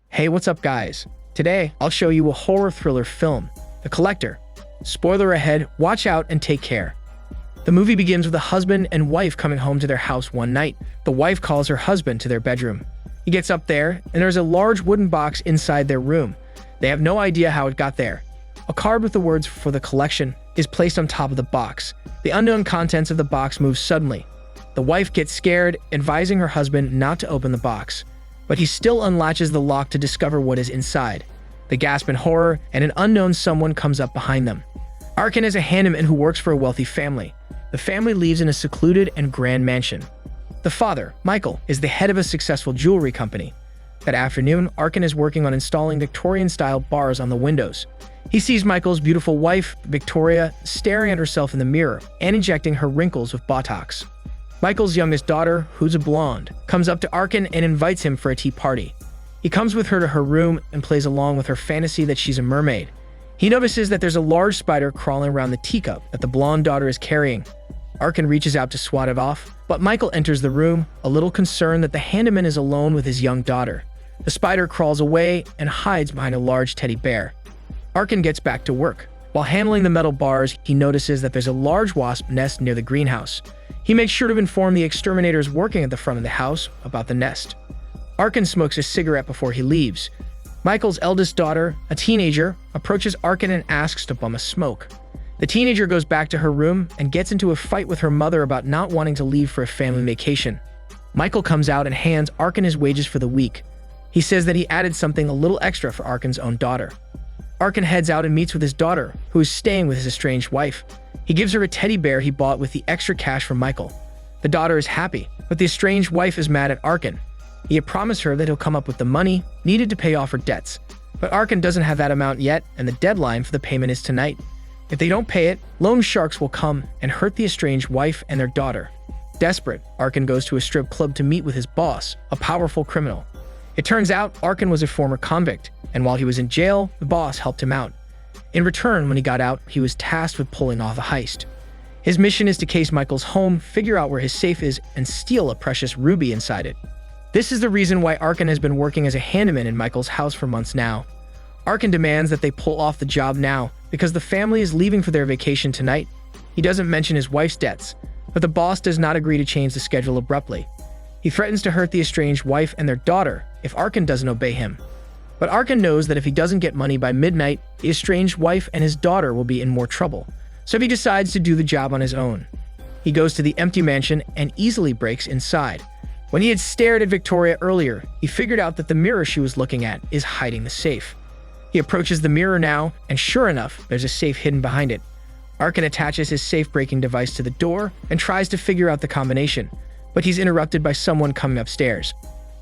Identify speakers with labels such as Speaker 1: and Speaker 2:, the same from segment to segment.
Speaker 1: Hey, what's up guys? Today, I'll show you a horror thriller film, The Collector. Spoiler ahead, watch out and take care. The movie begins with a husband and wife coming home to their house one night. The wife calls her husband to their bedroom. He gets up there, and there's a large wooden box inside their room. They have no idea how it got there. A card with the words for the collection is placed on top of the box. The unknown contents of the box move suddenly. The wife gets scared, advising her husband not to open the box. But he still unlatches the lock to discover what is inside. They gasp in horror, and an unknown someone comes up behind them. Arkin is a handyman who works for a wealthy family. The family lives in a secluded and grand mansion. The father, Michael, is the head of a successful jewelry company. That afternoon, Arkin is working on installing Victorian-style bars on the windows. He sees Michael's beautiful wife, Victoria, staring at herself in the mirror and injecting her wrinkles with Botox. Michael's youngest daughter, who's a blonde, comes up to Arkin and invites him for a tea party. He comes with her to her room and plays along with her fantasy that she's a mermaid. He notices that there's a large spider crawling around the teacup that the blonde daughter is carrying. Arkin reaches out to swat it off, but Michael enters the room, a little concerned that the handyman is alone with his young daughter. The spider crawls away and hides behind a large teddy bear. Arkin gets back to work. While handling the metal bars, he notices that there's a large wasp nest near the greenhouse. He makes sure to inform the exterminators working at the front of the house about the nest. Arkin smokes a cigarette before he leaves. Michael's eldest daughter, a teenager, approaches Arkin and asks to bum a smoke. The teenager goes back to her room and gets into a fight with her mother about not wanting to leave for a family vacation. Michael comes out and hands Arkin his wages for the week. He says that he added something a little extra for Arkin's own daughter. Arkin heads out and meets with his daughter, who is staying with his estranged wife. He gives her a teddy bear he bought with the extra cash from Michael. The daughter is happy, but the estranged wife is mad at Arkin. He had promised her that he'll come up with the money needed to pay off her debts. But Arkin doesn't have that amount yet, and the deadline for the payment is tonight. If they don't pay it, loan sharks will come and hurt the estranged wife and their daughter. Desperate, Arkin goes to a strip club to meet with his boss, a powerful criminal. It turns out Arkin was a former convict, and while he was in jail, the boss helped him out. In return, when he got out, he was tasked with pulling off a heist. His mission is to case Michael's home, figure out where his safe is, and steal a precious ruby inside it. This is the reason why Arkin has been working as a handyman in Michael's house for months now. Arkin demands that they pull off the job now, because the family is leaving for their vacation tonight. He doesn't mention his wife's debts, but the boss does not agree to change the schedule abruptly. He threatens to hurt the estranged wife and their daughter if Arkin doesn't obey him. But Arkin knows that if he doesn't get money by midnight, the estranged wife and his daughter will be in more trouble, so he decides to do the job on his own. He goes to the empty mansion and easily breaks inside. When he had stared at Victoria earlier, he figured out that the mirror she was looking at is hiding the safe. He approaches the mirror now, and sure enough, there's a safe hidden behind it. Arkin attaches his safe-breaking device to the door and tries to figure out the combination, but he's interrupted by someone coming upstairs.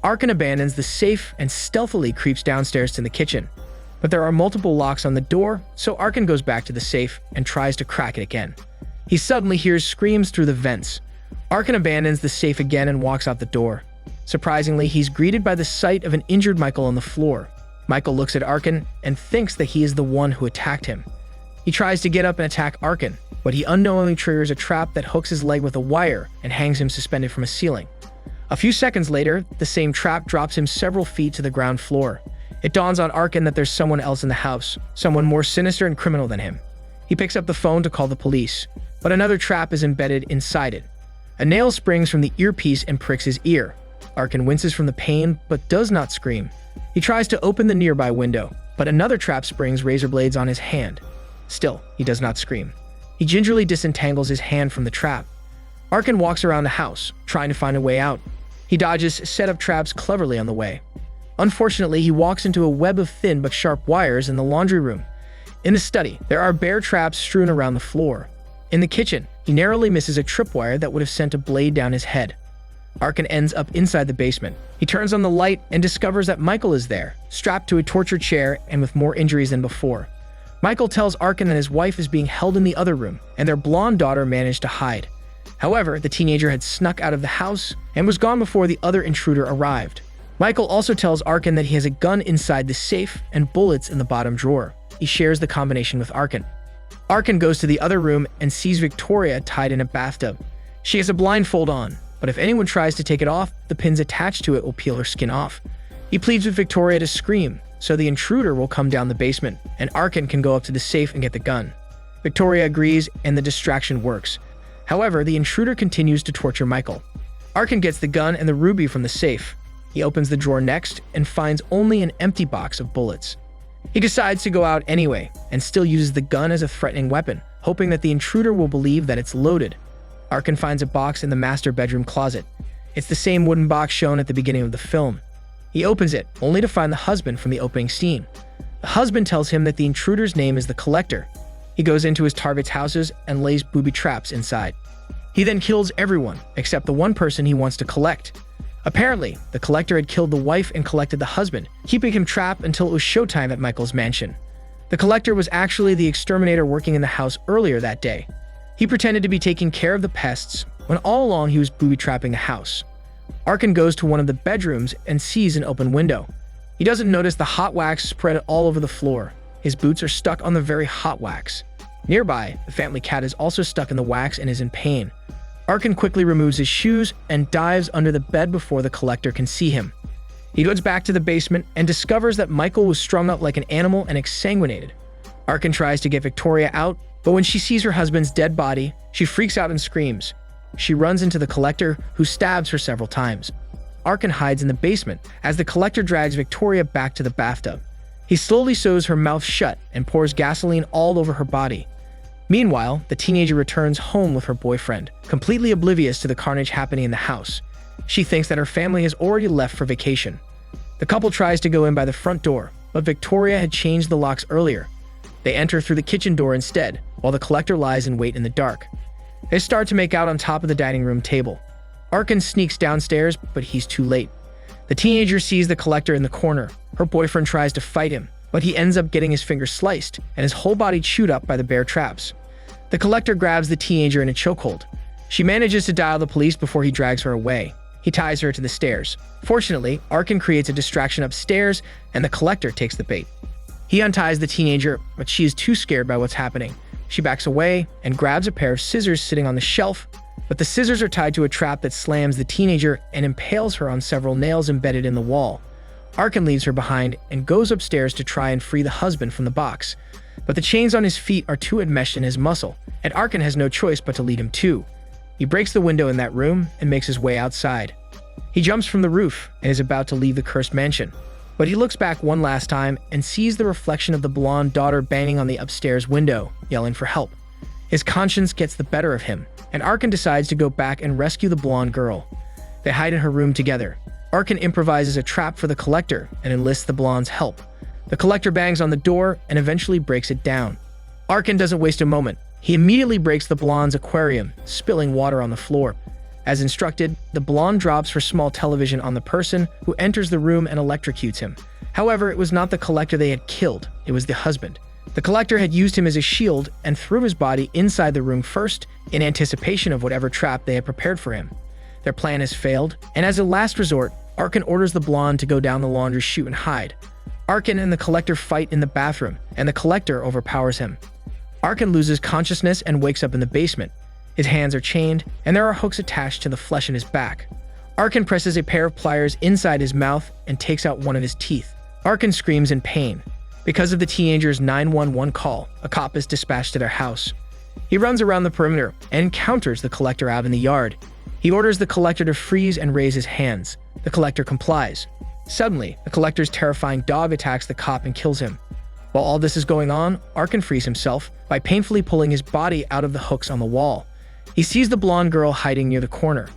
Speaker 1: Arkin abandons the safe and stealthily creeps downstairs to the kitchen. But there are multiple locks on the door, so Arkin goes back to the safe and tries to crack it again. He suddenly hears screams through the vents. Arkin abandons the safe again and walks out the door. Surprisingly, he's greeted by the sight of an injured Michael on the floor. Michael looks at Arkin and thinks that he is the one who attacked him. He tries to get up and attack Arkin, but he unknowingly triggers a trap that hooks his leg with a wire and hangs him suspended from a ceiling. A few seconds later, the same trap drops him several feet to the ground floor. It dawns on Arkin that there's someone else in the house, someone more sinister and criminal than him. He picks up the phone to call the police, but another trap is embedded inside it. A nail springs from the earpiece and pricks his ear. Arkin winces from the pain, but does not scream. He tries to open the nearby window, but another trap springs razor blades on his hand. Still, he does not scream. He gingerly disentangles his hand from the trap. Arkin walks around the house, trying to find a way out. He dodges set-up traps cleverly on the way. Unfortunately, he walks into a web of thin but sharp wires in the laundry room. In the study, there are bear traps strewn around the floor. In the kitchen, he narrowly misses a tripwire that would have sent a blade down his head. Arkin ends up inside the basement. He turns on the light and discovers that Michael is there, strapped to a torture chair and with more injuries than before. Michael tells Arkin that his wife is being held in the other room, and their blonde daughter managed to hide. However, the teenager had snuck out of the house and was gone before the other intruder arrived. Michael also tells Arkin that he has a gun inside the safe and bullets in the bottom drawer. He shares the combination with Arkin. Arkin goes to the other room and sees Victoria tied in a bathtub. She has a blindfold on, but if anyone tries to take it off, the pins attached to it will peel her skin off. He pleads with Victoria to scream, so the intruder will come down the basement, and Arkin can go up to the safe and get the gun. Victoria agrees, and the distraction works. However, the intruder continues to torture Michael. Arkin gets the gun and the ruby from the safe. He opens the drawer next and finds only an empty box of bullets. He decides to go out anyway and still uses the gun as a threatening weapon, hoping that the intruder will believe that it's loaded. Arkin finds a box in the master bedroom closet. It's the same wooden box shown at the beginning of the film. He opens it, only to find the husband from the opening scene. The husband tells him that the intruder's name is the Collector. He goes into his target's houses and lays booby traps inside. He then kills everyone except the one person he wants to collect. Apparently, the Collector had killed the wife and collected the husband, keeping him trapped until it was showtime at Michael's mansion. The Collector was actually the exterminator working in the house earlier that day. He pretended to be taking care of the pests when all along he was booby-trapping the house. Arkin goes to one of the bedrooms and sees an open window. He doesn't notice the hot wax spread all over the floor. His boots are stuck on the very hot wax. Nearby, the family cat is also stuck in the wax and is in pain. Arkin quickly removes his shoes and dives under the bed before the Collector can see him. He goes back to the basement and discovers that Michael was strung up like an animal and exsanguinated. Arkin tries to get Victoria out, but when she sees her husband's dead body, she freaks out and screams. She runs into the Collector, who stabs her several times. Arkin hides in the basement as the Collector drags Victoria back to the bathtub. He slowly sews her mouth shut and pours gasoline all over her body. Meanwhile, the teenager returns home with her boyfriend, completely oblivious to the carnage happening in the house. She thinks that her family has already left for vacation. The couple tries to go in by the front door, but Victoria had changed the locks earlier. They enter through the kitchen door instead, while the Collector lies in wait in the dark. They start to make out on top of the dining room table. Arkin sneaks downstairs, but he's too late. The teenager sees the Collector in the corner. Her boyfriend tries to fight him, but he ends up getting his finger sliced and his whole body chewed up by the bear traps. The Collector grabs the teenager in a chokehold. She manages to dial the police before he drags her away. He ties her to the stairs. Fortunately, Arkin creates a distraction upstairs, and the Collector takes the bait. He unties the teenager, but she is too scared by what's happening. She backs away and grabs a pair of scissors sitting on the shelf, but the scissors are tied to a trap that slams the teenager and impales her on several nails embedded in the wall. Arkin leaves her behind and goes upstairs to try and free the husband from the box. But the chains on his feet are too enmeshed in his muscle, and Arkin has no choice but to lead him too. He breaks the window in that room and makes his way outside. He jumps from the roof and is about to leave the cursed mansion. But he looks back one last time and sees the reflection of the blonde daughter banging on the upstairs window, yelling for help. His conscience gets the better of him, and Arkin decides to go back and rescue the blonde girl. They hide in her room together. Arkin improvises a trap for the Collector and enlists the blonde's help. The Collector bangs on the door and eventually breaks it down. Arkin doesn't waste a moment. He immediately breaks the blonde's aquarium, spilling water on the floor. As instructed, the blonde drops her small television on the person, who enters the room and electrocutes him. However, it was not the Collector they had killed, it was the husband. The Collector had used him as a shield and threw his body inside the room first, in anticipation of whatever trap they had prepared for him. Their plan has failed, and as a last resort, Arkin orders the blonde to go down the laundry chute and hide. Arkin and the Collector fight in the bathroom, and the Collector overpowers him. Arkin loses consciousness and wakes up in the basement. His hands are chained, and there are hooks attached to the flesh in his back. Arkin presses a pair of pliers inside his mouth and takes out one of his teeth. Arkin screams in pain. Because of the teenager's 911 call, a cop is dispatched to their house. He runs around the perimeter and encounters the Collector out in the yard. He orders the Collector to freeze and raise his hands. The Collector complies. Suddenly, the Collector's terrifying dog attacks the cop and kills him. While all this is going on, Arkin frees himself by painfully pulling his body out of the hooks on the wall. He sees the blonde girl hiding near the corner.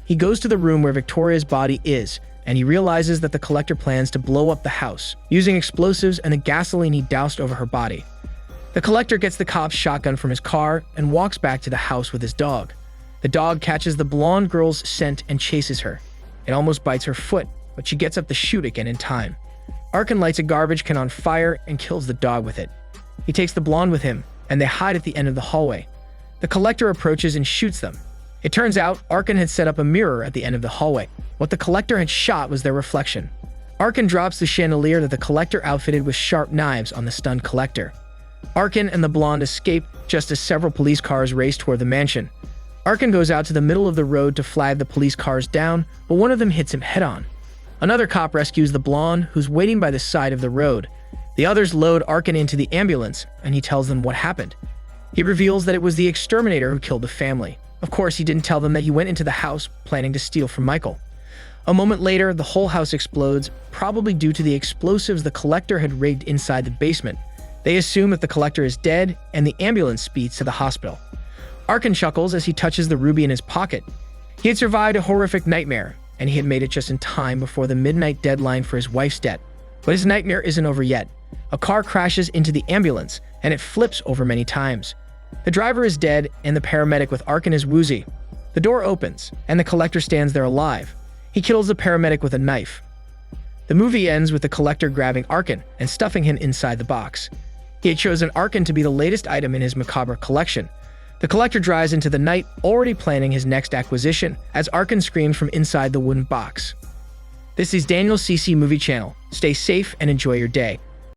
Speaker 1: He goes to the room where Victoria's body is, and he realizes that the Collector plans to blow up the house, using explosives and the gasoline he doused over her body. The Collector gets the cop's shotgun from his car and walks back to the house with his dog. The dog catches the blonde girl's scent and chases her. It almost bites her foot, but she gets up the chute again in time. Arkin lights a garbage can on fire and kills the dog with it. He takes the blonde with him, and they hide at the end of the hallway. The Collector approaches and shoots them. It turns out Arkin had set up a mirror at the end of the hallway. What the Collector had shot was their reflection. Arkin drops the chandelier that the Collector outfitted with sharp knives on the stunned Collector. Arkin and the blonde escape just as several police cars race toward the mansion. Arkin goes out to the middle of the road to flag the police cars down, but one of them hits him head-on. Another cop rescues the blonde, who's waiting by the side of the road. The others load Arkin into the ambulance, and he tells them what happened. He reveals that it was the exterminator who killed the family. Of course, he didn't tell them that he went into the house planning to steal from Michael. A moment later, the whole house explodes, probably due to the explosives the collector had rigged inside the basement. They assume that the collector is dead, and the ambulance speeds to the hospital. Arkin chuckles as he touches the ruby in his pocket. He had survived a horrific nightmare, and he had made it just in time before the midnight deadline for his wife's death. But his nightmare isn't over yet. A car crashes into the ambulance, and it flips over many times. The driver is dead, and the paramedic with Arkin is woozy. The door opens, and the collector stands there alive. He kills the paramedic with a knife. The movie ends with the collector grabbing Arkin and stuffing him inside the box. He had chosen Arkin to be the latest item in his macabre collection. The collector drives into the night, already planning his next acquisition, as Arkin screams from inside the wooden box. This is Daniel CC Movie Channel. Stay safe and enjoy your day.